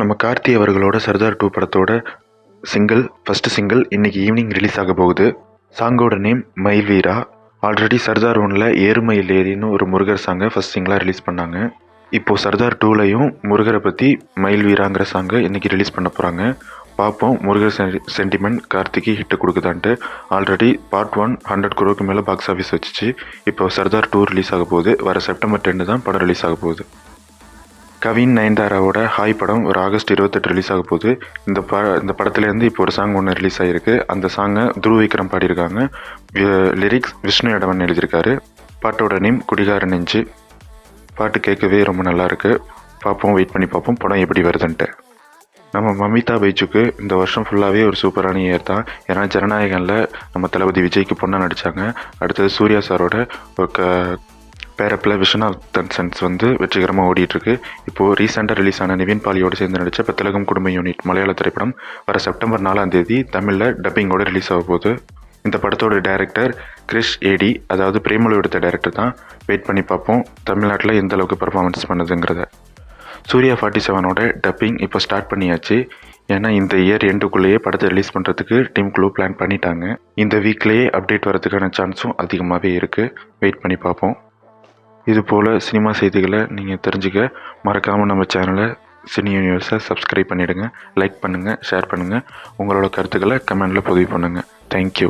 நம்ம கார்த்தி அவர்களோட சர்தார் 2 படத்தோட ஃபர்ஸ்ட் சிங்கிள் இன்னைக்கு ஈவினிங் ரிலீஸ் ஆக போகுது. சாங்கோட நேம் மயில் வீரா. ஆல்ரெடி சர்தார் 1ல ஏறுமயில் ஏறின்னு ஒரு முருகர் சாங்கை ஃபர்ஸ்ட் சிங்கிளாக ரிலீஸ் பண்ணாங்க. இப்போது சர்தார் 2லையும் முருகரை பற்றி மயில் வீராங்கிற சாங்கை இன்னைக்கு ரிலீஸ் பண்ண போகிறாங்க. பார்ப்போம் முருகர் சென்டிமெண்ட் கார்த்திக்கு ஹிட்டு கொடுக்குதான்ட்டு. ஆல்ரெடி பார்ட் 1 100 crore மேலே பாக்ஸ் ஆஃபீஸ் வச்சுச்சு. இப்போ சர்தார் 2 ரிலீஸ் ஆக போகுது. வர செப்டம்பர் 10 தான் படம் ரிலீஸ் ஆக போகுது. கவின் நயன்தாராவோட ஹாய் படம் ஒரு ஆகஸ்ட் 28 ரிலீஸ் ஆக போகுது. இந்த படத்துலேருந்து இப்போ ஒரு சாங் ஒன்று ரிலீஸ் ஆகிருக்கு. அந்த சாங்கை துருவ விக்ரம் பாடியிருக்காங்க. லிரிக்ஸ் விஷ்ணு எடவன் எழுதியிருக்காரு. பாட்டோட நேம் குடிகார நெஞ்சு. பாட்டு கேட்கவே ரொம்ப நல்லாயிருக்கு. பார்ப்போம், வெயிட் பண்ணி பார்ப்போம் படம் எப்படி வருதுன்ட்டு. நம்ம மமிதா பைஜுக்கு இந்த வருஷம் ஃபுல்லாகவே ஒரு சூப்பரான இயர் தான். ஏன்னா ஜனநாயகனில் நம்ம தளபதி விஜய்க்கு பொண்ணாக நடித்தாங்க. அடுத்தது சூர்யா சாரோட ஒரு பேரப்பில் விஸ்வநாதன் சன்ஸ் வெற்றிகரமாக ஓடிட்டுருக்கு. இப்போது ரீசெண்டாக ரிலீஸ் ஆன நிவின் பாலியோடு சேர்ந்து நடித்த பெத்தலகம் குடும்ப யூனிட் மலையாள திரைப்படம் வர செப்டம்பர் 4 தமிழில் டப்பிங்கோடு ரிலீஸ் ஆக போகுது. இந்த படத்தோட டைரக்டர் கிரிஷ் ஏடி, அதாவது பிரேமலு எடுத்த டைரக்டர் தான். வெயிட் பண்ணி பார்ப்போம் தமிழ்நாட்டில் எந்த அளவுக்கு பர்ஃபார்மன்ஸ் பண்ணுதுங்கிறத. சூர்யா 47ஓட டப்பிங் இப்போ ஸ்டார்ட் பண்ணியாச்சு. ஏன்னா இந்த இயர் எண்டுக்குள்ளேயே படத்தை ரிலீஸ் பண்ணுறதுக்கு டீமுக்குள்ளே பிளான் பண்ணிட்டாங்க. இந்த வீக்லேயே அப்டேட் வரதுக்கான சான்ஸும் அதிகமாகவே இருக்குது. வெயிட் பண்ணி பார்ப்போம். இது போல் சினிமா செய்திகளை நீங்கள் தெரிஞ்சுக்க மறக்காமல் நம்ம சேனலை சினி யூனிவர்ஸை சப்ஸ்கிரைப் பண்ணிவிடுங்க. லைக் பண்ணுங்கள், ஷேர் பண்ணுங்கள். உங்களோட கருத்துக்களை கமெண்டில் பதிவு பண்ணுங்கள். தேங்க்யூ.